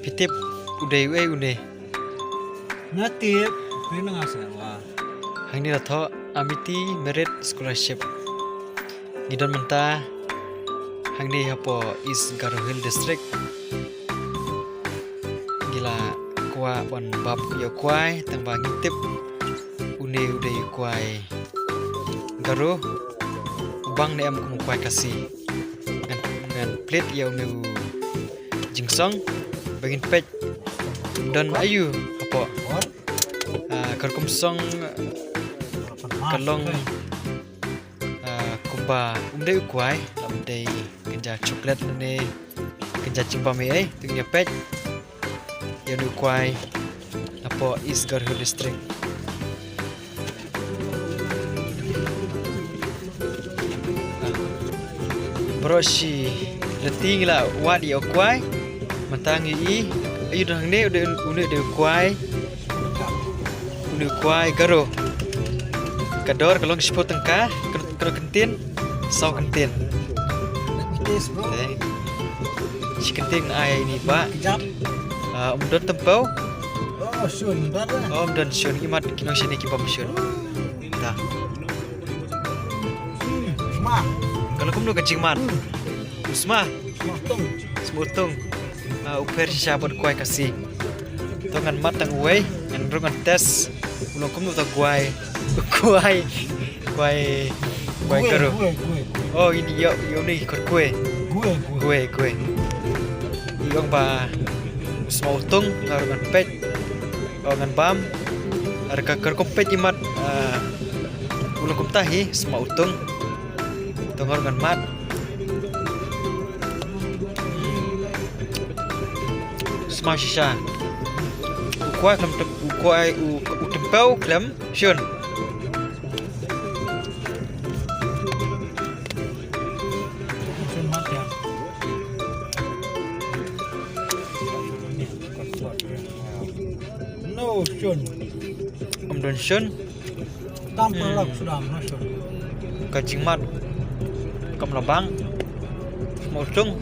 Pitip udah une. Natip, kena ngasawa. Hang ni tho Amity Merit Scholarship. Gidon menta hang ni hapo East Garo Hill District. Gila kwa bon bab yo kwai tang bang tip une udah kwai. Garo bang ne am kum kwai kasi. Ngan plate ya une jingsong bagin pej dan ayu hapo karkum song kalong kumba umdai kuai umdai kenja coklat ne kenja cimpa me ai tengnya pej ya nu kuai apo East Garo Hill District. Broshi leting la wadi o kuai matangi i ayu dang ne udah kuai Garo kador kalong spot tengka kena kentin sau kentin si kentin ai ini ba umdon tempau Oh, sun, dada. umdon syun imat kinong sini kipam syun ta Smah, kalau kumno kencing man usma smah tung. semutung uper siapa kuai kasih tongan matang uai ngan rongan tes ulong kumno ta kuai Garo. Oh ini yo ni ikut kue. Iyong ba semua utung ngarangan pet, ngarangan bam, harga kerkompet imat ulung kumtahi semua utung, ngarangan mat. Semua sisa. Kuai utempau klem syun. Sun mat ya. No, sun. Umdon syun Tampil lah sudah masuk. kajing mat kam labang semua utung